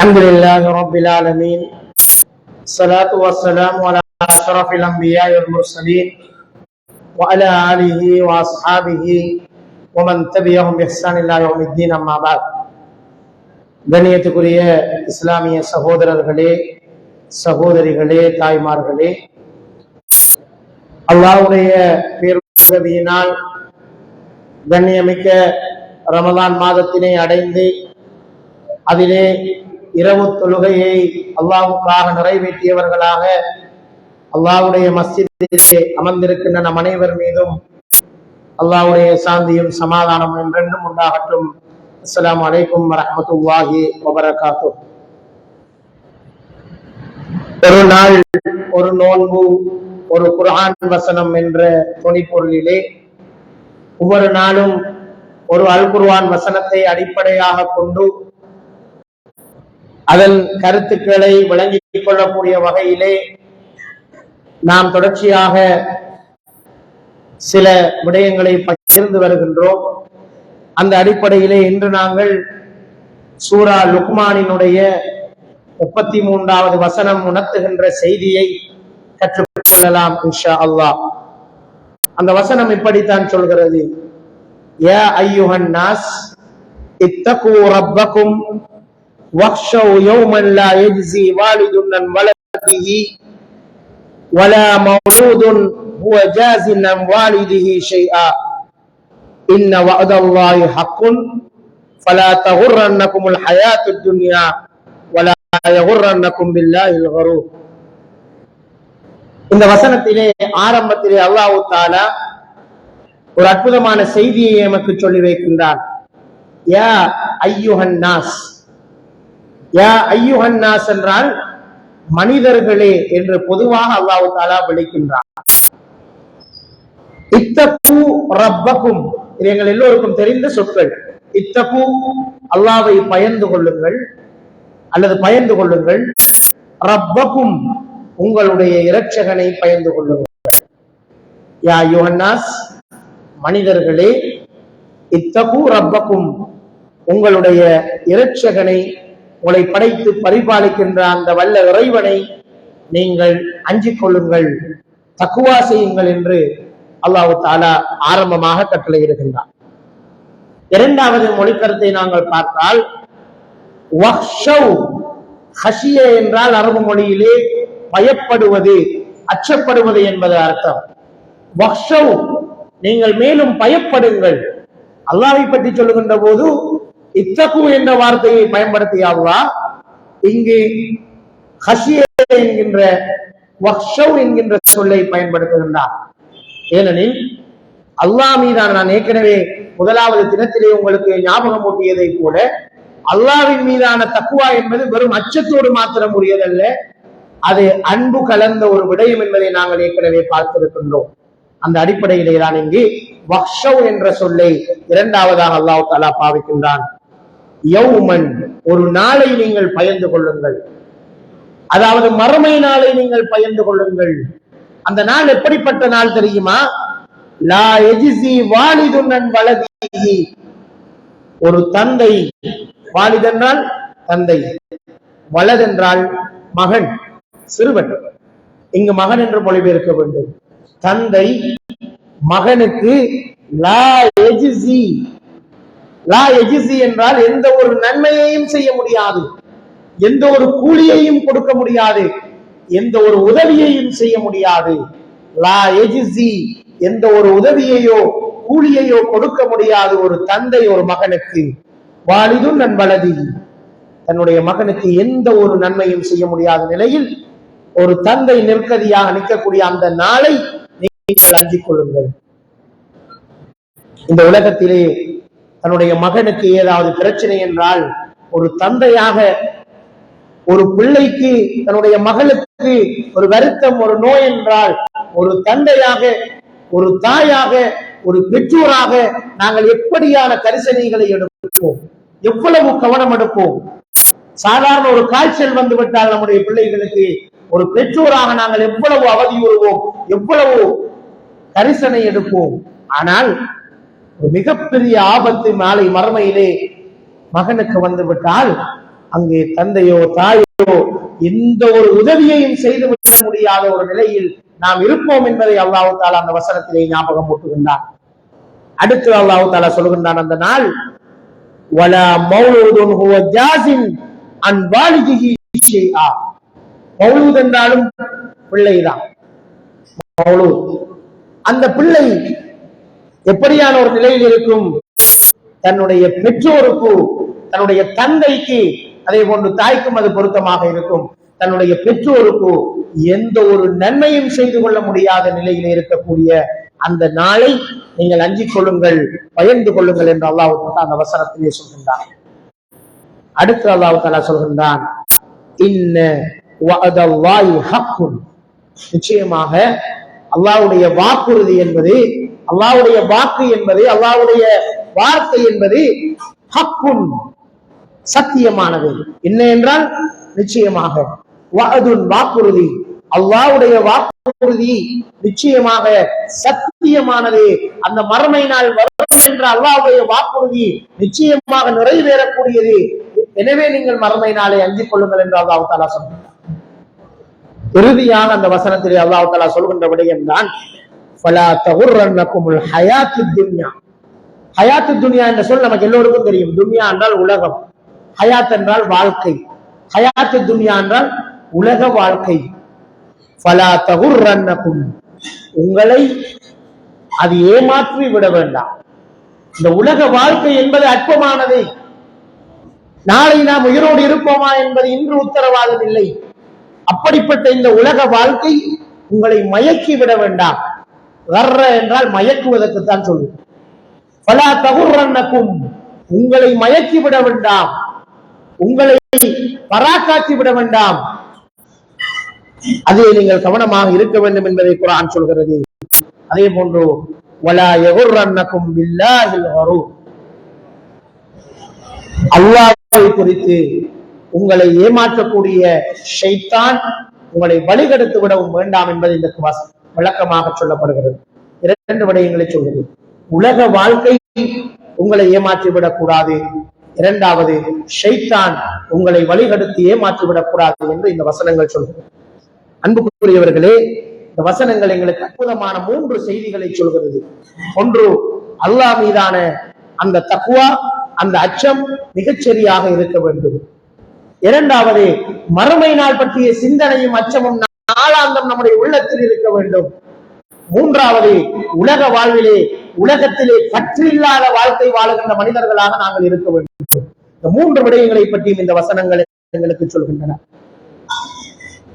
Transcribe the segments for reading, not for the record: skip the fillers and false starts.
الحمد لله رب العالمين، الصلاة والسلام على أشرف الأنبياء والمرسلين وعلى آله وأصحابه ومن تبعهم بإحسان إلى يوم الدين. أما بعد. கண்ணியத்துக்குரிய இஸ்லாமிய சகோதரர்களே, சகோதரிகளே, தாய்மார்களே, அல்லாஹ்வுடைய பேருதவியினால் கண்ணியமிக்க ரமலான் மாதத்தினை அடைந்து அதிலே இரவு தொழுகையை அல்லாஹ்வுக்காக நிறைவேற்றியவர்களாக அல்லாஹ்வுடைய மஸ்ஜிதிலே அமர்ந்திருக்கின்ற நம் அனைவர் மீதும் அல்லாஹ்வுடைய சாந்தியும் சமாதானம் என்றென்றும் உண்டாகட்டும். அஸ்ஸலாமு அலைக்கும் வரஹ்மத்துல்லாஹி வபரகாத்துஹ். ஒரு நாள் ஒரு நோன்பு ஒரு குர்ஆன் வசனம் என்ற துணிப்பொருளிலே ஒவ்வொரு நாளும் ஒரு அல் குர்ஆன் வசனத்தை அடிப்படையாக கொண்டு அதன் கருத்துக்களை விளங்கிக் கொள்ளக்கூடிய வகையிலே நாம் தொடர்ச்சியாக சில விடயங்களை பகிர்ந்து வருகின்றோம். அந்த அடிப்படையிலே இன்று நாங்கள் சூரா லுக்மானினுடைய 33வது வசனம் உணர்த்துகின்ற செய்தியை கற்றுக்கொள்ளலாம் இன்ஷா அல்லாஹ். அந்த வசனம் இப்படித்தான் சொல்கிறது: யா அய்யுஹன் நாஸ் இத்தகு ரப்பக்கும் வக்ஷவ் யௌமன் லா யஜ்ஸி வாலிதுன் அன் வலதிஹி வலா மௌலூதுன் ஹுவ ஜாஸின் அன் வாலிதிஹி ஷைஆ இன்ன வஅதல்லாஹி ஹக்குன் ஃபலா தகுர்ரன்னகுமுல் ஹயாத்துத் துன்யா வலா யகுர்ரன்னகும் பில்லாஹில் கரூர். இந்த வசனத்திலே ஆரம்பத்திலே அல்லாஹ் தஆலா ஒரு அற்புதமான செய்தியை நமக்கு சொல்லி வைக்கின்றார். யா அய்யுஹன் நாஸ். யா அய்யுஹன் நாஸ் என்றால் மனிதர்களே என்று பொதுவாக அல்லாஹ் தஆலா விളിக்கின்றார். இத்தகு ரப்பக்கும், இது எங்கள் எல்லோருக்கும் தெரிந்த சொற்கள். இத்தகு அல்லாஹ்வை பயந்து கொள்ளுங்கள் அல்லது பயந்து கொள்ளுங்கள். ரப்பக்கும் உங்களுடைய இரட்சகனை பயந்து கொள்ளுங்கள். யா அய்யுஹன் நாஸ் மனிதர்களே, இத்தகு ரப்பக்கும் உங்களுடைய இரட்சகனை, உங்களை படைத்து பரிபாலிக்கின்ற அந்த வல்ல இறைவனை நீங்கள் அஞ்சிக் கொள்ளுங்கள், தக்குவா செய்யுங்கள் என்று அல்லாஹ் தஆலா ஆரம்பமாக கட்டளையிடுகின்றார். இரண்டாவது மொழிக்கருத்தை நாங்கள் பார்த்தால் வக்ஷவ், ஹஷிய என்றால் அரபு மொழியிலே பயப்படுவது, அச்சப்படுவது என்பது அர்த்தம். வக்ஷவ் நீங்கள் மேலும் பயப்படுங்கள். அல்லாஹ்வை பற்றி சொல்லுகின்ற போது இத்தகு என்ற வார்த்தையை பயன்படுத்திய அல்லாஹ் இங்கு ஹஷிய என்கின்ற வக்ஷவ் என்கின்ற சொல்லை பயன்படுத்துகின்றார். ஏனெனில் அல்லாஹ் மீதான, நான் ஏற்கனவே முதலாவது தினத்திலே உங்களுக்கு ஞாபகம் ஊட்டியதை போல, அல்லாஹ்வின் மீதான தக்குவா என்பது வெறும் அச்சத்தோடு மாத்திரம் உரியதல்ல, அது அன்பு கலந்த ஒரு விடயம் என்பதை நாங்கள் ஏற்கனவே பார்த்திருக்கின்றோம். அந்த அடிப்படையிலே தான் இங்கு வக்ஷவ் என்ற சொல்லை இரண்டாவதாக அல்லாஹ் தஆலா பாவிக்கின்றான். யௌமன், ஒரு நாளை நீங்கள் பயந்து கொள்ளுங்கள், அதாவது மறுமை நாளை நீங்கள் பயந்து கொள்ளுங்கள். அந்த நாள் எப்படிப்பட்ட நாள் தெரியுமா? லா யஜ்ஸி வாலிதுன் அன் வலதிஹி, ஒரு தந்தை, வாலித் என்றால் தந்தை, வலத் என்றால் மகன், சிறுவன். இங்கு மகன் என்று மொழிபெயர்க்க வேண்டும். தந்தை மகனுக்கு லா யஜ்ஸி, லா யஜ்ஸி என்றால் எந்த ஒரு நன்மையையும் செய்ய முடியாது, எந்த ஒரு கூலியையும் கொடுக்க முடியாது, எந்த ஒரு உதவியையும் செய்ய முடியாது. லா யஜ்ஸி, எந்த ஒரு உதவியையோ கூலியையோ கொடுக்க முடியாது ஒரு தந்தை ஒரு மகனுக்கு. வாலிதுன் அன் வலதிஹி, தன்னுடைய மகனுக்கு எந்த ஒரு நன்மையும் செய்ய முடியாத நிலையில் ஒரு தந்தை நிற்கதியாக நிற்கக்கூடிய அந்த நாளை நீங்கள் அஞ்சிக் கொள்ளுங்கள். இந்த உலகத்திலே தன்னுடைய மகனுக்கு ஏதாவது பிரச்சனை என்றால், ஒரு தந்தையாக ஒரு பிள்ளைக்கு, தன்னுடைய மகளுக்கு ஒரு வருத்தம், ஒரு நோய் என்றால், ஒரு தந்தையாக, ஒரு தாயாக, ஒரு பெற்றோராக நாங்கள் எப்படியான கரிசனைகளை எடுப்போம், எவ்வளவு கவனம் எடுப்போம். சாதாரண ஒரு காய்ச்சல் வந்து விட்டால் நம்முடைய பிள்ளைகளுக்கு ஒரு பெற்றோராக நாங்கள் எவ்வளவு அவதியுறுவோம், எவ்வளவு கரிசனை எடுப்போம். ஆனால் ஒரு மிகப்பெரிய ஆபத்து நாளை மறுமையிலே மகனுக்கு வந்து விட்டால் அங்கே தந்தையோ தாயோ எந்த ஒரு உதவியையும் செய்து விட முடியாத ஒரு நிலையில் நாம் இருப்போம் என்பதை அல்லாஹ் தஆலா அந்த வசனத்திலே ஞாபகம் ஊட்டுகின்றார். அடுத்து அல்லாஹ் தஆலா சொல்கின்றான், அந்த நாள் வலா மௌலூதுன் ஹுவ ஜாஸின் அன் வாலிதிஹி ஷைஆ. மௌலூத் என்றாலும் பிள்ளைதான். மௌலூத், அந்த பிள்ளை எப்படியான ஒரு நிலையில் இருக்கும்? தன்னுடைய பெற்றோருக்கு, தன்னுடைய தந்தைக்கு, அதே போன்று தாய்க்கும் அது பொருத்தமாக இருக்கும். தன்னுடைய பெற்றோருக்கு எந்த ஒரு நன்மையும் செய்து கொள்ள முடியாத நிலையில் இருக்கக்கூடிய அந்த நாளை நீங்கள் அஞ்சிக் கொள்ளுங்கள், பயந்து கொள்ளுங்கள் என்று அல்லாஹ் அந்த வசனத்திலே சொல்கின்றான். அடுத்து அல்லாஹ் தஆலா சொல்கின்றான், இன்ன வஅதல்லாஹி ஹக்குன். நிச்சயமாக அல்லாஹ்வுடைய வாக்குறுதி என்பது, அல்லாஹ்வுடைய வாக்கு என்பது, அல்லாஹ்வுடைய வார்த்தை என்பது ஹக்குன், சத்தியமானது. என்ன என்றால் நிச்சயமாக வஅதுன், வாக்குறுதி, அல்லாஹ்வுடைய வாக்குறுதி நிச்சயமாக சத்தியமானது. அந்த மறுமை நாள் வரும் என்ற அல்லாஹ்வுடைய வாக்குறுதி நிச்சயமாக நிறைவேறக்கூடியது. எனவே நீங்கள் மறுமை நாளை அஞ்சிக் கொள்ளுங்கள் என்று அல்லாஹ் தஆலா சொல்கிறார். இறுதியாக அந்த வசனத்திலே அல்லாஹ் தஆலா சொல்கின்ற விடயம் தான் ஃபலா தகுர்ரன்னகுமுல் ஹயாத்துத் துன்யா. ஹயாத்துத் துன்யா என்ற சொல் நமக்கு எல்லோருக்கும் தெரியும். துன்யா என்றால் உலகம், ஹயாத் என்றால் வாழ்க்கை. ஹயாத்துத் துன்யா என்றால் உலக வாழ்க்கை. ஃபலா தகுர்ரன்னகும், உங்களை அது ஏமாற்றி விட வேண்டாம். இந்த உலக வாழ்க்கை என்பது அற்பமானது. நாளை நாம் உயிரோடு இருப்போமா என்பது இன்று உத்தரவாதம் இல்லை. அப்படிப்பட்ட இந்த உலக வாழ்க்கை உங்களை மயக்கி விட வேண்டாம். கர்ர என்றால் மயக்குவதற்குத்தான் சொல்லுது. ஃபலா தகுர்ரன்னகும், உங்களை மயக்கி விட வேண்டாம், உங்களை பராக்காக்கி விட வேண்டாம். அதில் நீங்கள் கவனமாக இருக்க வேண்டும் என்பதை குர்ஆன் சொல்கிறது. அதே போன்று வலா யகுர்ரன்னகும் பில்லாஹில் கரூர், அல்லாஹ்வை குறித்து உங்களை ஏமாற்றக்கூடிய ஷைத்தான் உங்களை வழிகெடுத்து விடவும் வேண்டாம் என்பது இந்த விளக்கமாக சொல்லப்படுகிறது. இரண்டு விடயங்களை சொல்கிறது. உலக வாழ்க்கை உங்களை ஏமாற்றிவிடக் கூடாது, இரண்டாவது ஷைத்தான் உங்களை வழிகெடுத்து ஏமாற்றிவிடக் கூடாது என்று இந்த வசனங்கள் சொல்கிறது. அன்புக்குரியவர்களே, இந்த வசனங்கள் எங்களுக்கு அற்புதமான 3 செய்திகளை சொல்கிறது. ஒன்று, அல்லாஹ் மீதான அந்த தக்வா, அந்த அச்சம் மிகச்சரியாக இருக்க வேண்டும். இரண்டாவது, மறுமை நாள் பற்றிய சிந்தனையும் அச்சமும் நாளாந்தம் நம்முடைய உள்ளத்தில் இருக்க வேண்டும். மூன்றாவது, உலக வாழ்விலே, உலகத்திலே பற்றில்லாத வாழ்க்கை வாழுகின்ற மனிதர்களாக நாங்கள் இருக்க வேண்டும். இந்த 3 விடயங்களை பற்றியும் இந்த வசனங்கள் எங்களுக்கு சொல்கின்றன.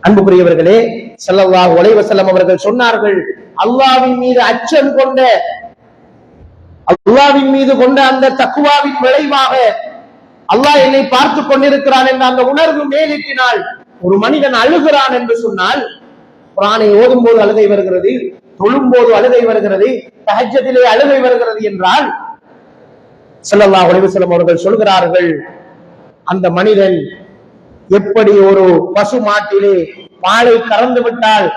அன்புக்குரியவர்களே, ஸல்லல்லாஹு அலைஹி வஸல்லம் அவர்கள் சொன்னார்கள், அல்லாஹ்வின் மீது அச்சம் கொண்ட, அல்லாஹ்வின் மீது கொண்ட அந்த தக்வாவின் விளைவாக அல்லாஹ் என்னை பார்த்து கொண்டிருக்கிறான் என்ற அந்த உணர்வு மேலிட்டினால் ஒரு மனிதன் அழுகிறான் என்று சொன்னால், குர்ஆனை ஓதும் போது அழுகை வருகிறது, தொழும் போது அழுகை வருகிறது, தஹஜ்ஜுதிலே அழுகை வருகிறது என்றால் ஸல்லல்லாஹு அலைஹி வஸல்லம் அவர்கள் சொல்கிறார்கள், அந்த மனிதன் எப்படி ஒரு பசு மாட்டிலே பாலை கறந்து விட்டால்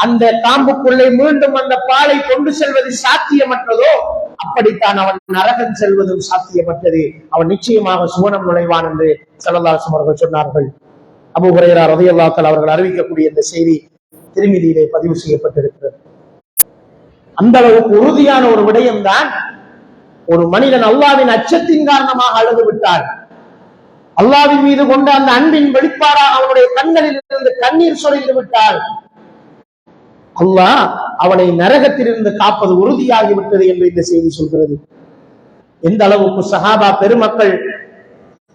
அந்த காம்புக்குள்ளே மீண்டும் அந்த பாலை கொண்டு செல்வது சாத்தியமற்றதோ, அப்படித்தான் அவன் நரகம் செல்வதும் சாத்தியமற்றது. அவன் நிச்சயமாக சுவனம் நுழைவான் என்று ஸல்லல்லாஹு அலைஹி வஸல்லம் அவர்கள் சொன்னார்கள். அபூ ஹுரைரா ரலியல்லாஹு தஆலா அவர்கள் அறிவிக்கக்கூடிய இந்த செய்தி திருமிதியிலே பதிவு செய்யப்பட்டிருக்கிறது. அந்த அளவுக்கு உறுதியான ஒரு விடயம்தான், ஒரு மனிதன் அல்லாஹ்வின் அச்சத்தின் காரணமாக அழுது விட்டார், அல்லாஹ்வின் மீது கொண்ட அந்த அன்பின் வெளிப்பாடாக அவனுடைய கண்களில் இருந்து கண்ணீர் சொரிந்து விட்டால் அல்லாஹ் அவனை நரகத்திலிருந்து காப்பது உறுதியாகிவிட்டது என்று இந்த செய்தி சொல்கிறது. எந்த அளவுக்கு சஹாபா பெருமக்கள்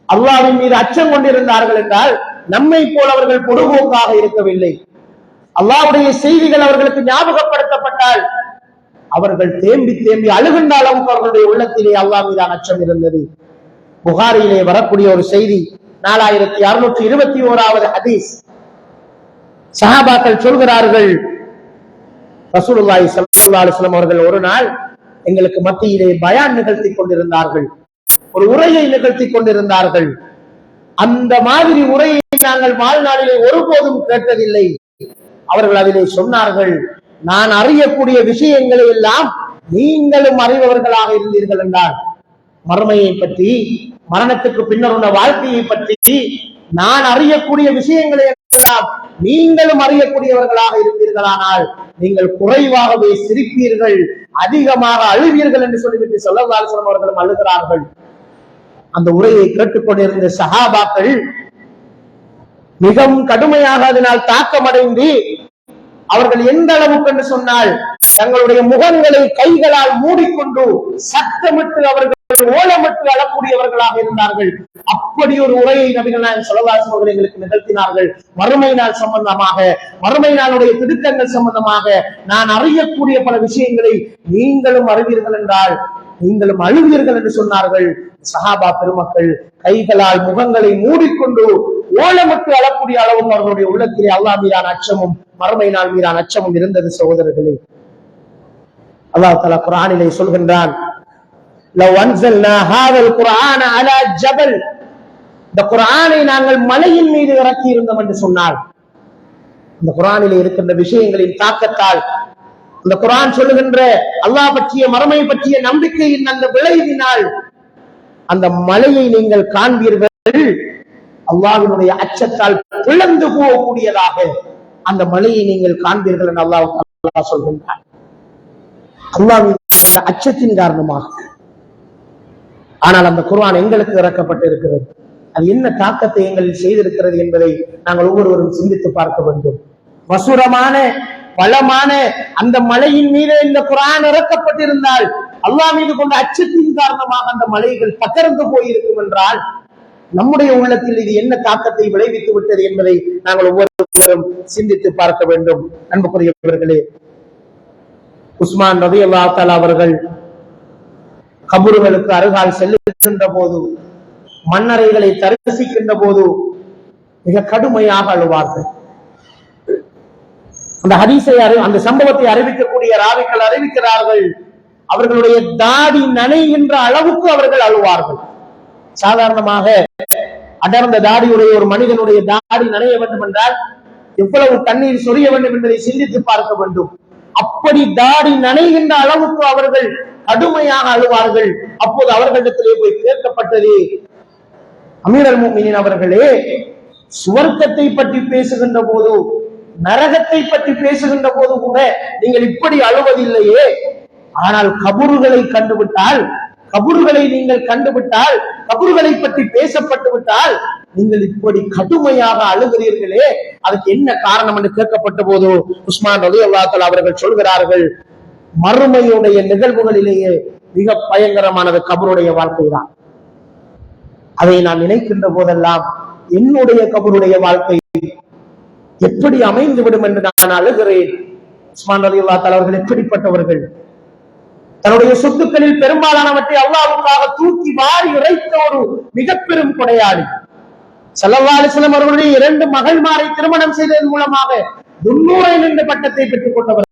அல்லாஹ்வின் மீது அச்சம் கொண்டிருந்தார்கள் என்றால், நம்மை போல் அவர்கள் பொடுபோக்காக இருக்கவில்லை. அல்லாஹ்வுடைய செய்திகள் அவர்களுக்கு ஞாபகப்படுத்தப்பட்டால் அவர்கள் தேம்பி தேம்பி அழுகின்ற அளவுக்கு அவர்களுடைய உள்ளத்திலே அல்லாஹ் மீதான அச்சம் இருந்தது. புகாரியிலே வரக்கூடிய ஒரு செய்தி, 4621வது ஹதீஸ். சஹாபாக்கள் சொல்கிறார்கள், ரசூலுல்லாஹி ஸல்லல்லாஹு அலைஹி வஸல்லம் அவர்கள் ஒரு நாள் எங்களுக்கு மத்தியிலே பயான் நிகழ்த்தி கொண்டிருந்தார்கள், ஒரு உரையை நிகழ்த்தி கொண்டிருந்தார்கள். அந்த மாதிரி உரையை நாங்கள் வாழ்நாளிலே ஒருபோதும் கேட்டதில்லை. அவர்கள் அதிலே சொன்னார்கள், நான் அறியக்கூடிய விஷயங்களை எல்லாம் நீங்களும் அறிபவர்களாக இருந்தீர்கள் என்றால், மறுமையை பற்றி, மரணத்துக்கு பின்னர் உள்ள வாழ்க்கையை பற்றி நான் அறியக்கூடிய விஷயங்களை எல்லாம் நீங்களும் அறியக்கூடியவர்களாக இருப்பீர்களானால் நீங்கள் குறைவாகவே சிரிப்பீர்கள், அதிகமாக அழுவீர்கள் என்று சொல்லிவிட்டு ஸல்லல்லாஹு அலைஹி வஸல்லம் அவர்களும் அழுகிறார்கள். அந்த உரையை கேட்டுக்கொண்டிருந்த சஹாபாக்கள் மிகவும் கடுமையாக அதனால் தாக்கமடைந்து அவர்கள் எந்த அளவுக்கு என்று சொன்னால் தங்களுடைய முகங்களை கைகளால் மூடிக்கொண்டு சத்தமிட்டு அவர்கள் ஓலமிட்டு அழக்கூடியவர்களாக இருந்தார்கள். அப்படி ஒரு உரையை நபிகள் நாயகம் ஸல்லல்லாஹு அலைஹி வஸல்லம் எங்களுக்கு நிகழ்த்தினார்கள். மறுமை நாள் சம்பந்தமாக, மறுமை நாளுடைய திடுக்கங்கள் சம்பந்தமாக நான் அறியக்கூடிய பல விஷயங்களை நீங்களும் அறிவீர்கள் என்றால் நீங்களும் அழுவீர்கள் என்று சொன்னார்கள். சஹாபா பெருமக்கள் கைகளால் முகங்களை மூடிக்கொண்டு ஓலமிட்டு அழக்கூடிய அளவுக்கு அவர்களுடைய உள்ளத்திலே அல்லாஹ் மீதான அச்சமும் மறுமை நாள் மீதான அச்சமும் இருந்தது. சகோதரர்களே, அல்லாஹ் தஆலா குர்ஆனிலே சொல்கின்றான், லவ் அன்ஸல்னா ஹாதல் குர்ஆன அலா ஜபல், இந்த குர்ஆனை நாங்கள் மலையின் மீது இறக்கி இருந்தோம் என்று சொன்னால் இந்த குர்ஆனிலே இருக்கின்ற விஷயங்களின் தாக்கத்தால், இந்த குர்ஆன் சொல்லுகின்ற அல்லாஹ் பற்றிய மறுமை பற்றிய நம்பிக்கையின் அந்த விளைவினால் அந்த மலையை நீங்கள் காண்பீர்கள். அல்லாஹ்வினுடைய அச்சத்தால் பிளந்து போகக்கூடியதாக அந்த மலையை நீங்கள் காண்பீர்கள் என்று அல்லாஹ் சொல்கின்றார். அல்லாஹ்வின் அச்சத்தின் காரணமாக. ஆனால் அந்த குர்ஆன் எங்களுக்கு இறக்கப்பட்டிருக்கிறது. அது என்ன தாக்கத்தை எங்களில் செய்திருக்கிறது என்பதை நாங்கள் ஒவ்வொருவரும் சிந்தித்து பார்க்க வேண்டும். வசூரமான பலமான அந்த மலையின் மீது இந்த குர்ஆன் இறக்கப்பட்டிருந்தால் அல்லாஹ் மீது கொண்ட அச்சத்தின் காரணமாக அந்த மலைகள் பகர்ந்து போயிருக்கும் என்றால் நம்முடைய உள்ளத்தில் இது என்ன தாக்கத்தை விளைவித்து விட்டது என்பதை நாங்கள் ஒவ்வொருவரும் சிந்தித்து பார்க்க வேண்டும். அன்புக்குரியவர்களே, உஸ்மான் ரலியல்லாஹு தஆலா அவர்கள் கபறுகளுக்கு அருகால் செல்லுகின்ற போது, மண்ணறைகளை தரிசிக்கின்ற போது மிக கடுமையாக அழுவார்கள். அந்த ஹதீஸை அந்த சம்பவத்தை அறிவிக்கக்கூடிய ராவிகள் அறிவிக்கிறார்கள், அவர்களுடைய தாடி நனைகின்ற அளவுக்கு அவர்கள் அழுவார்கள். சாதாரணமாக அடர்ந்த தாடியுடைய ஒரு மனிதனுடைய தாடி நனைய வேண்டும் என்றால் எவ்வளவு தண்ணீர் சொரிய வேண்டும் என்பதை சிந்தித்து பார்க்க வேண்டும். அப்படி தாடி நனைகின்ற அளவுக்கு அவர்கள் கடுமையாக அழுவார்கள். அப்போது அவர்களிடத்திலே போய் கேட்கப்பட்டது, அமீருல் முஃமினீன் அவர்களே, சுவர்க்கத்தை பற்றி பேசுகின்ற போது, நரகத்தை பற்றி பேசுகின்ற போது கூட நீங்கள் இப்படி அழுவதில்லையே, ஆனால் கபறுகளை கண்டுவிட்டால், கபறுகளை நீங்கள் கண்டுவிட்டால், கபறுகளை பற்றி பேசப்பட்டு விட்டால் நீங்கள் இப்படி கடுமையாக அழுகிறீர்களே, அதுக்கு என்ன காரணம் என்று கேட்கப்பட்ட போது உஸ்மான் ரலியல்லாஹு தஆலா அவர்கள் சொல்கிறார்கள், மறுமையுடைய நிகழ்வுகளிலேயே மிக பயங்கரமானது கபருடைய வாழ்க்கை தான். அதை நான் நினைக்கின்ற போதெல்லாம் என்னுடைய கபருடைய வாழ்க்கை எப்படி அமைந்து விடும் என்று நான் அழுகிறேன். உஸ்மான் ரலியல்லாஹு தஆலா அவர்கள் எப்படிப்பட்டவர்கள்? தன்னுடைய சொத்துக்களில் பெரும்பாலானவற்றை அல்லாஹ்வுக்காக தூக்கி வாரி இறைத்த ஒரு மிக பெரும் கொடையாளி. ஸல்லல்லாஹு அலைஹி வஸல்லம் அவர்களுடைய 2 மகள்மாரை திருமணம் செய்ததன் மூலமாக 300 என்ற பட்டத்தை பெற்றுக் கொண்டவர்.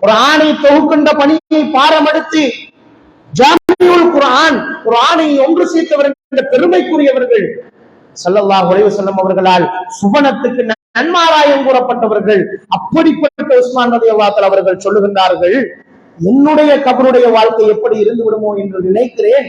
குர்ஆனை தொகுக்கின்ற பணியை பாரமெடுத்து ஜாமிஉல் குர்ஆன், குர்ஆனை ஒன்று சேர்த்தவர் என்ற பெருமைக்குரியவர்கள். ஸல்லல்லாஹு அலைஹி வஸல்லம் அவர்களால் சுவனத்துக்கு நன்மாராயம் கூறப்பட்டவர்கள். அப்படிப்பட்ட உஸ்மான் ரலியல்லாஹு தஆலா அவர்கள் சொல்லுகின்றார்கள், என்னுடைய கபருடைய வாழ்க்கை எப்படி இருந்து விடுமோ என்று நினைக்கிறேன்.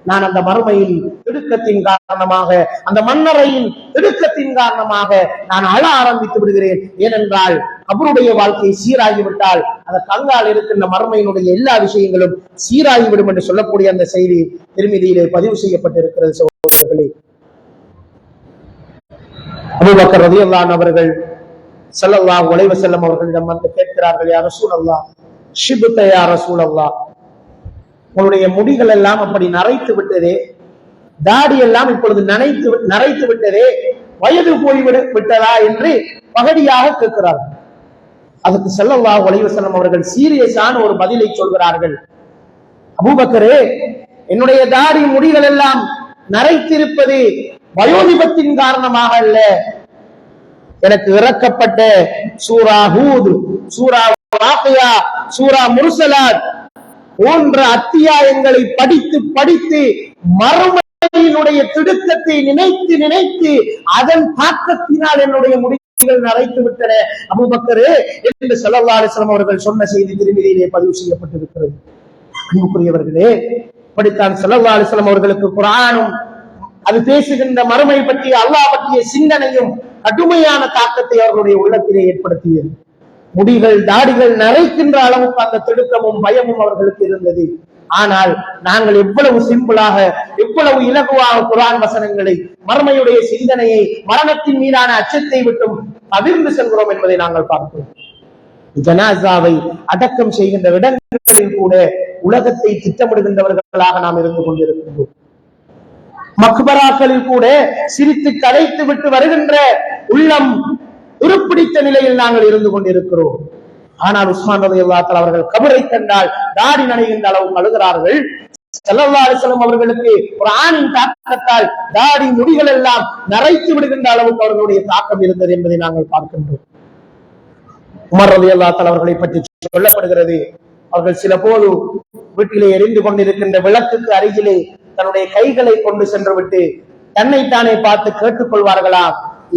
நான் அந்த மறுமையின் திடுக்கத்தின் காரணமாக, அந்த மண்ணறையின் திடுக்கத்தின் காரணமாக நான் அழ ஆரம்பித்து விடுகிறேன். ஏனென்றால் கபருடைய வாழ்க்கை சீராகிவிட்டால் அதற்கு அங்கால் இருக்கின்ற மறுமையினுடைய எல்லா விஷயங்களும் சீராகிவிடும் என்று சொல்லக்கூடிய அந்த செய்தி திருமிதியிலே பதிவு செய்யப்பட்டிருக்கிறது. சகோதரர்களே, அபூபக்கர் ரலியல்லாஹு அன்ஹு அவர்கள் ஸல்லல்லாஹு அலைஹி வஸல்லம் அவர்களிடம் வந்து கேட்கிறார்கள், யா ரசூலல்லாஹ், ஷிப்த யா ரசூலல்லாஹ், உங்களுடைய முடிகள் எல்லாம் அப்படி நரைத்து விட்டதே, தாடி எல்லாம் இப்பொழுது நரைத்து விட்டதே, வயது போய்விட்டதா என்று பகடியாக கேட்கிறார்கள். அதுக்கு ஸல்லல்லாஹு அலைஹி வஸல்லம் அவர்கள் சீரியஸான ஒரு பதிலை சொல்கிறார்கள், அபூபக்கரே, என்னுடைய தாடி முடிகள் எல்லாம் நரைத்திருப்பது வயோதிபத்தின் காரணமாக அல்ல, எனக்கு இறக்கப்பட்ட சூரா ஹூத், சூரா வாக்கியா, சூரா முர்சலாத் போன்ற அத்தியாயங்களை படித்து படித்து மறுமையினுடைய திடுக்கத்தை நினைத்து நினைத்து அதன் தாக்கத்தினால் என்னுடைய முடிவுகள் நரைத்து விட்டன அபூபக்கரே என்று ஸல்லல்லாஹு அலைஹி வஸல்லம் அவர்கள் சொன்ன செய்தி திருமிதியிலே பதிவு செய்யப்பட்டிருக்கிறது. அன்புக்குரியவர்களே, இப்படித்தான் ஸல்லல்லாஹு அலைஹி வஸல்லம் அவர்களுக்கு குர்ஆனும் அது பேசுகின்ற மறுமை பற்றிய அல்லாஹ் பற்றிய சிந்தனையும் கடுமையான தாக்கத்தை அவர்களுடைய உள்ளத்திலே ஏற்படுத்தியது. முடிகள் தாடிகள் நரைக்கின்ற அளவுக்கு அந்த திடுக்கமும் பயமும் அவர்களுக்கு இருந்தது. ஆனால் நாங்கள் எவ்வளவு சிம்பிளாக எவ்வளவு இலகுவாக குர்ஆன் வசனங்களை மறுமையுடைய சிந்தனையை மரணத்தின் மீதான அச்சத்தை விட்டும் தவிர்த்து செல்கிறோம் என்பதை நாங்கள் பார்க்கிறோம். ஜனாசாவை அடக்கம் செய்கின்ற இடங்களில் கூட உலகத்தை திட்டமிடுகின்றவர்களாக நாம் இருந்து கொண்டிருக்கின்றோம். மக்பராக்களில் கூட சிரித்து கலைத்து விட்டு வருகின்ற உள்ளம் உருப்பிடித்த நிலையில் நாங்கள் இருந்து கொண்டிருக்கிறோம். ஆனால் உஸ்மான் ரலியல்லாஹு தஆலா அவர்கள் கபரை கண்டால் தாடி நனைகின்ற அளவுக்கு அழுகிறார்கள். ஸல்லல்லாஹு அலைஹி வஸல்லம் அவர்களுக்கு குர்ஆனின் தாக்கத்தால் தாடி முடிகள் எல்லாம் நரைத்து விடுகின்ற அளவுக்கு அவர்களுடைய தாக்கம் இருந்தது என்பதை நாங்கள் பார்க்கின்றோம். உமர் ரலியல்லாஹு தஆலா அவர்களை பற்றி சொல்லப்படுகிறது, அவர்கள் சில போது வீட்டிலே எரிந்து கொண்டிருக்கின்ற விளக்குக்கு அருகிலே தன்னுடைய கைகளை கொண்டு சென்று விட்டு தன்னைத்தானே பார்த்து கேட்டுக் கொள்வார்களா,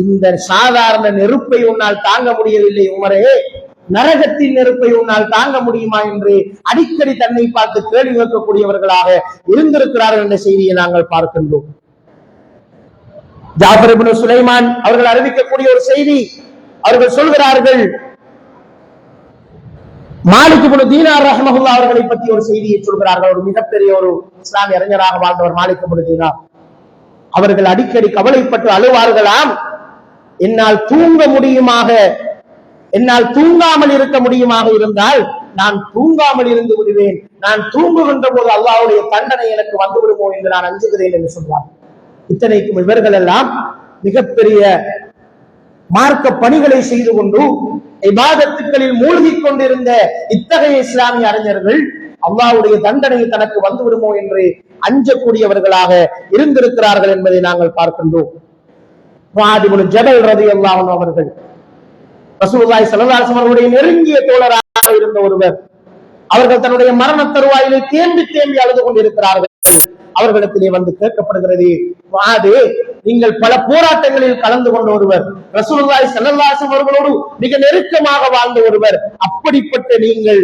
இந்த சாதாரண நெருப்பை உன்னால் தாங்க முடியவில்லை உமரே, நரகத்தின் நெருப்பை உன்னால் தாங்க முடியுமா என்று அடிக்கடி தன்னை பார்த்து கேள்வி கேட்கக்கூடியவர்களாக இருந்திருக்கிறார்கள் என்ற செய்தியை நாங்கள் பார்க்கின்றோம். ஜாஃபர் இப்னு சுலைமான் அவர்கள் அறிவிக்கக்கூடிய ஒரு செய்தி, அவர்கள் சொல்கிறார்கள், மாலிக் இப்னு தீனார் ரஹ்மஹுல்லாஹ் அவர்களை பற்றி ஒரு செய்தியை சொல்கிறார்கள். ஒரு மிகப்பெரிய ஒரு இஸ்லாமிய அறிஞராக வாழ்ந்தவர் மாலிக் இப்னு தீனார். அவர்கள் அடிக்கடி கவலைப்பட்டு அழுவார்களாம், என்னால் தூங்க முடியுமாக, என்னால் தூங்காமல் இருக்க முடியுமாக இருந்தால் நான் தூங்காமல் இருந்து விடுவேன், நான் தூங்குகின்ற போது அல்லாஹ்வுடைய தண்டனை எனக்கு வந்து விடுமோ என்று நான் அஞ்சுகிறேன் என்று சொல்வார். இத்தனைக்கும் இவர்கள் எல்லாம் மிகப்பெரிய மார்க்க பணிகளை செய்து கொண்டு இபாதத்துக்களில் மூழ்கிக் கொண்டிருந்த இத்தகைய இஸ்லாமிய அறிஞர்கள் அல்லாஹ்வுடைய தண்டனை தனக்கு வந்து விடுமோ என்று அஞ்சக்கூடியவர்களாக இருந்திருக்கிறார்கள் என்பதை நாங்கள் பார்க்கின்றோம். முஆத் இப்னு ஜபல் ரலியல்லாஹு அன்ஹு அவர்கள் ரசூலுல்லாஹி ஸல்லல்லாஹு அலைஹி வஸல்லம் அவர்களுடைய நெருங்கிய தோழராக இருந்த ஒருவர். அவர்கள் தன்னுடைய மரண தருவாயிலே தேம்பி தேம்பி அழுது கொண்டிருக்கிறார்கள். அவர்களிடத்திலே வந்து கேட்கப்படுகிறது, முஆதே, நீங்கள் பல போராட்டங்களில் கலந்து கொண்ட ஒருவர், ரசூலுல்லாஹி ஸல்லல்லாஹு அலைஹி வஸல்லம் அவர்களோடு மிக நெருக்கமாக வாழ்ந்த ஒருவர், அப்படிப்பட்ட நீங்கள்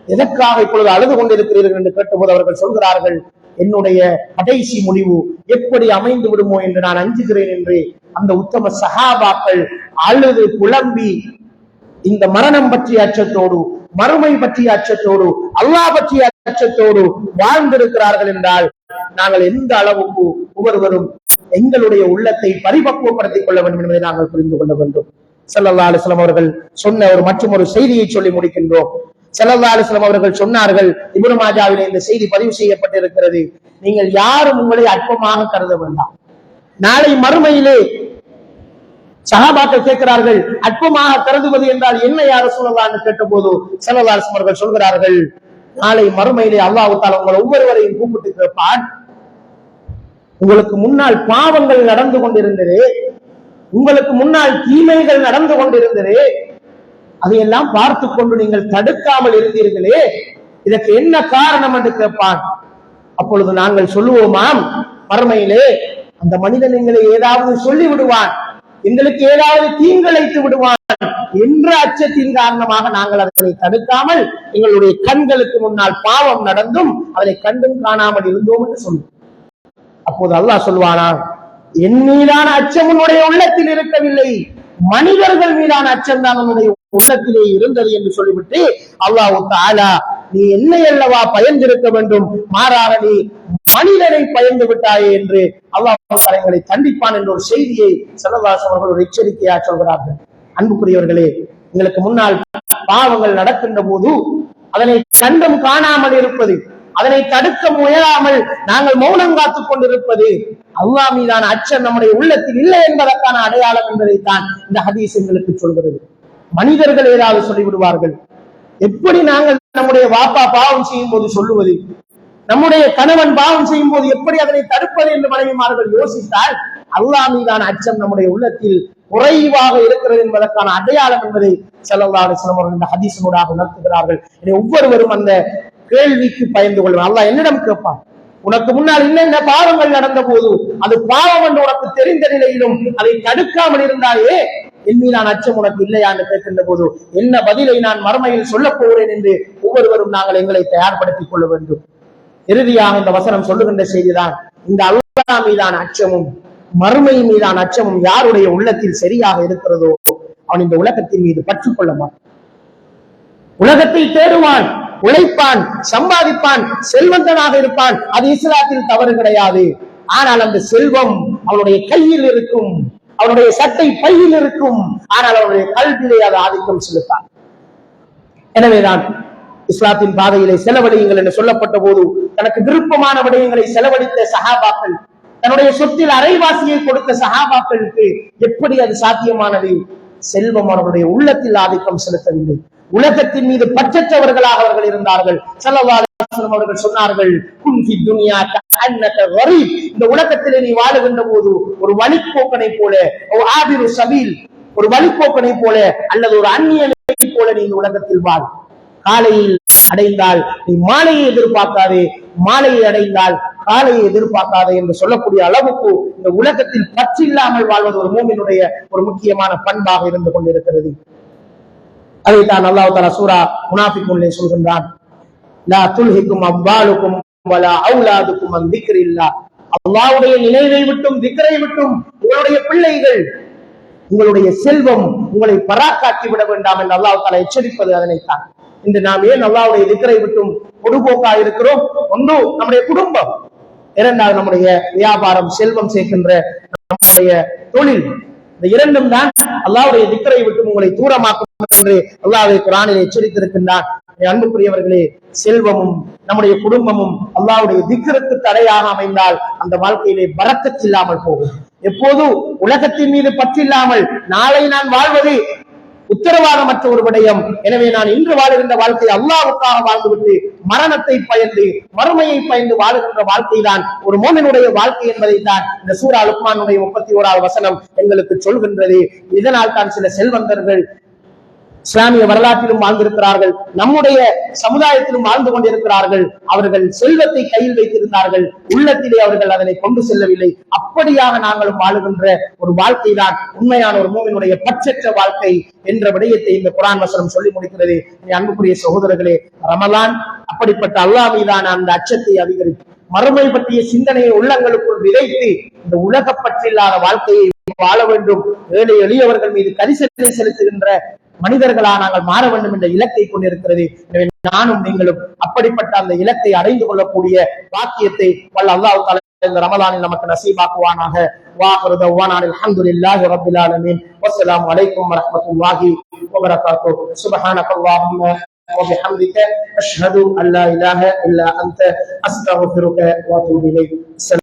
எதற்காக இப்பொழுது அழுது கொண்டிருக்கிறீர்கள் என்று கேட்டபோது அவர்கள் சொல்கிறார்கள், என்னுடைய கடைசி முடிவு எப்படி அமைந்து விடுமோ என்று நான் அஞ்சுகிறேன் என்று அந்த உத்தம சஹாபாக்கள் அழுது புலம்பி இந்த மரணம் பற்றிய அச்சத்தோடு, மறுமை பற்றிய அச்சத்தோடு, அல்லாஹ் பற்றிய அச்சத்தோடு வாழ்ந்திருக்கிறார்கள் என்றால் நாங்கள் எந்த அளவுக்கு ஒவ்வொருவரும் எங்களுடைய உள்ளத்தை பரிபக்குவப்படுத்திக் கொள்ள வேண்டும் என்பதை நாங்கள் புரிந்து கொள்ள வேண்டும். ஸல்லல்லாஹு அலைஹி வஸல்லம் அவர்கள் சொன்ன ஒரு மற்றும் ஒரு செய்தியை சொல்லி முடிக்கின்றோம். ஸல்லல்லாஹு அலைஹி வஸல்லம் அவர்கள் சொன்னார்கள், இப்னு மாஜாவிலே இந்த செய்தி பதிவு செய்யப்பட்டிருக்கிறது, நீங்கள் யாரும் உங்களை அற்பமாக கருத வேண்டாம். நாளை மறுமையிலே சஹாபாக்கள் கேட்கிறார்கள், அற்பமாக கருதுவது என்றால் என்ன யா ரசூலல்லாஹ் என்று கேட்டபோது ஸல்லல்லாஹு அலைஹி வஸல்லம் அவர்கள் சொல்கிறார்கள், நாளை மறுமையிலே அல்லாஹ் தஆலா உங்களை ஒவ்வொருவரையும் கூப்பிட்டு கேட்பான், உங்களுக்கு முன்னால் பாவங்கள் நடந்து கொண்டிருந்தது, உங்களுக்கு முன்னால் தீமைகள் நடந்து கொண்டிருந்தது, அதையெல்லாம் பார்த்து கொண்டு நீங்கள் தடுக்காமல் இருந்தீர்களே, இதற்கு என்ன காரணம் என்று கேட்பான். அப்பொழுது நாங்கள் சொல்லுவோமாம், மறுமையிலே அந்த மனிதன் எங்களை ஏதாவது சொல்லி விடுவான், எங்களுக்கு ஏதாவது தீங்கிழைத்து விடுவான் என்ற அச்சத்தின் காரணமாக நாங்கள் அதனை தடுக்காமல் எங்களுடைய கண்களுக்கு முன்னால் பாவம் நடந்தும் அதனை கண்டும் காணாமல் இருந்தோம் என்று சொல்லுவோம். அப்போது அல்லாஹ் சொல்வானா, என் மீதான அச்சம் உன்னுடைய உள்ளத்தில் இருக்கவில்லை, மனிதர்கள் மீதான அச்சம் தான் உன்னுடைய உள்ளத்திலே இருந்தது என்று சொல்லிவிட்டு அல்லாஹ் தஆலா, நீ என்னை அல்லவா பயந்திருக்க வேண்டும், மாறாக நீ மனிதனை பயந்து விட்டாயே என்று அல்லாஹ் தங்களை தண்டிப்பான் என்ற ஒரு செய்தியை ஸல்லல்லாஹு அலைஹி வஸல்லம் அவர்கள் ஒரு எச்சரிக்கையா சொல்கிறார்கள். அன்புக்குரியவர்களே, எங்களுக்கு முன்னால் பாவங்கள் நடக்கின்ற போது அதனை கண்டும் காணாமல் இருப்பது, அதனை தடுக்க முயலாமல் நாங்கள் மௌனம் காத்துக் கொண்டிருப்பது அல்லாஹ் மீதான அச்சம் நம்முடைய உள்ளத்தில் இல்லை என்பதற்கான அடையாளம் என்பதைத்தான் இந்த ஹதீஸ் எங்களுக்கு சொல்கிறது. மனிதர்கள் ஏதாவது சொல்லிவிடுவார்கள், எப்படி நாங்கள் நம்முடைய வாப்பா பாவம் செய்யும் போது சொல்லுவது, நம்முடைய கணவன் பாவம் செய்யும் போது எப்படி அதனை தடுப்பது என்று மனைவிமார்கள் யோசித்தால் அல்லாஹ் மீதான அச்சம் நம்முடைய உள்ளத்தில் குறைவாக இருக்கிறது என்பதற்கான அடையாளம் என்பதை ஸல்லல்லாஹு அலைஹி வஸல்லம் அவர்கள் இந்த ஹதீஸினூடாக உணர்த்துகிறார்கள். ஒவ்வொருவரும் அந்த கேள்விக்கு பயந்து கொள்வார். அல்லாஹ் என்னிடம் கேட்பான், உனக்கு முன்னால் இன்னென்ன பாவங்கள் நடந்த போது அது பாவம் என்று உனக்கு தெரிந்த நிலையிலும் அதை தடுக்காமல் இருந்தாயே, என் மீதான அச்சம் உனக்கு இல்லையா என்று கேட்கின்ற போது என்ன பதிலை நான் மறுமையில் சொல்ல போகிறேன் என்று ஒவ்வொருவரும் நாங்கள் எங்களை தயார்படுத்திக் கொள்ள வேண்டும். இறுதியாக இந்த வசனம் சொல்லுகின்ற செய்திதான், இந்த அல்லாஹ் மீதான அச்சமும் மறுமை மீதான அச்சமும் யாருடைய உள்ளத்தில் சரியாக இருக்கிறதோ அவன் இந்த உலகத்தின் மீது பற்றுக் கொள்ள மாட்டான். உலகத்தை தேடுவான், உழைப்பான், சம்பாதிப்பான், செல்வந்தனாக இருப்பான். அது இஸ்லாத்தில் தவறு கிடையாது. ஆனால் அந்த செல்வம் அவனுடைய கையில் இருக்கும், அவனுடைய சட்டை பையில் இருக்கும். ஆனால் அவனுடைய கல்வியிலே அது ஆதிக்கம் செலுத்தான். எனவேதான் இஸ்லாத்தின் பாதையிலே செலவழியுங்கள் என்று சொல்லப்பட்ட போது தனக்கு விருப்பமான விடயங்களை செலவழித்த சஹாபாக்கள், தன்னுடைய சொத்தில் அரைவாசியை கொடுத்த சஹாபாக்களுக்கு எப்படி அது சாத்தியமானது? செல்வம் அவர்களுடைய உள்ளத்தில் ஆதிக்கம் செலுத்தவில்லை. உலகத்தின் மீது பற்றற்றவர்களாக அவர்கள் இருந்தார்கள். ஸல்லல்லாஹு அலைஹி வஸல்லம் அவர்கள் சொன்னார்கள், குன் ஃபி துன்யா கஅன்னக கரீப், இந்த உலகத்திலே நீ வாழுகின்ற போது ஒரு வழிப்போக்கனை போல, ஆபிரு சபீல், ஒரு வழிப்போக்கனை போல அல்லது ஒரு அந்நியனை போல நீ இந்த உலகத்தில் வாழ். காலையில் அடைந்தால் நீ மாலையை எதிர்பார்க்காதே, மாலையை அடைந்தால் காலையை எதிர்பார்க்காதே என்று சொல்லக்கூடிய அளவுக்கு இந்த உலகத்தில் பற்றில்லாமல் வாழ்வது ஒரு மூமினுடைய ஒரு முக்கியமான பண்பாக இருந்து கொண்டிருக்கிறது. அதைத்தான் அல்லாஹ் தஆலா சூரா முனாஃபிகூனிலே சொல்கின்றான், லா துல்ஹிகும் அம்வாலுகும் வலா அவுலாதுகும் அன் திக்ரில்லாஹ், அல்லாஹ்வுடைய நினைவை விட்டும் திக்ரை விட்டும் உங்களுடைய பிள்ளைகள், உங்களுடைய செல்வம் உங்களை பராக்காக்கி விட வேண்டாம் என்று அல்லாஹ் தஆலா எச்சரிப்பது அதனைத்தான். இன்று நாம் ஏன் அல்லாஹ்வுடைய திக்ரை விட்டும் பொடுபோக்கா இருக்கிறோம்? ஒன்று நம்முடைய குடும்பம், இரண்டாவது நம்முடைய வியாபாரம், செல்வம் சேர்க்கின்ற நம்முடைய தொழில். இந்த இரண்டும் தான் அல்லாஹ்வுடைய திக்ரை விட்டு உங்களை தூரமாக்கும் என்று அல்லாஹ் குர்ஆனிலே எச்சரித்திருக்கின்றான். அன்புக்குரியவர்களே, செல்வமும் நம்முடைய குடும்பமும் அல்லாஹ்வுடைய திக்ருக்கு தடையாக அமைந்தால் அந்த வாழ்க்கையிலே பரக்கத் இல்லாமல் போகும். எப்போது உலகத்தின் மீது பற்றில்லாமல் நாளை நான் வாழ்வது உத்தரவாதமற்ற ஒரு விடயம். எனவே நான் இன்று வாழுகின்ற வாழ்க்கை அல்லாஹ்வுக்காக வாழ்ந்துவிட்டு மரணத்தை பயந்து மறுமையை பயந்து வாழுகின்ற வாழ்க்கை தான் ஒரு மோமினுடைய வாழ்க்கை என்பதைத்தான் இந்த சூரா லுக்மானுடைய 31வது வசனம் எங்களுக்கு சொல்கின்றது. இதனால் தான் சில செல்வந்தர்கள் இஸ்லாமிய வரலாற்றிலும் வாழ்ந்திருக்கிறார்கள், நம்முடைய சமுதாயத்திலும் வாழ்ந்து கொண்டிருக்கிறார்கள். அவர்கள் செல்வத்தை கையில் வைத்திருந்தார்கள், உள்ளத்திலே அவர்கள் அதனை கொண்டு செல்லவில்லை. அப்படியாக நாங்களும் வாழுகின்ற ஒரு வாழ்க்கை தான் உண்மையான ஒரு மூமினுடைய பற்றற்ற வாழ்க்கை என்ற விடயத்தை இந்த குர்ஆன் வசனம் சொல்லி முடிக்கிறது. அன்புக்குரிய சகோதரர்களே, ரமலான் அப்படிப்பட்ட அல்லாஹ் மீதான அந்த அச்சத்தை அதிகரித்து மறுமை பற்றிய சிந்தனையை உள்ளங்களுக்குள் விதைத்து இந்த உலக பற்றில்லாத வாழ்க்கையை வாழ வேண்டும், ஏழை எளியவர்கள் மீது கரிசனை செலுத்துகின்ற மனிதர்களா நாங்கள் மாற வேண்டும் என்ற இலக்கை கொண்டிருக்கிறது. எனவே நானும் நீங்களும் அப்படிப்பட்ட அந்த இலக்கை அடைந்து கொள்ளக்கூடிய வாக்கியத்தை வல்ல அல்லாஹ் தஆலா இந்த ரமலானில் நமக்கு நசீபாக்குவானாக. வாஹிரு தஅவானா அல்ஹம்துலில்லாஹி ரப்பில் ஆலமீன். வஸ்ஸலாமு அலைக்கும் வரஹ்மத்துல்லாஹி வபரகாத்துஹு. சுப்ஹானக்கல்லாஹும்ம وبحمدك أشهد أن لا إله إلا أنت أستغفرك وأتوب إليك.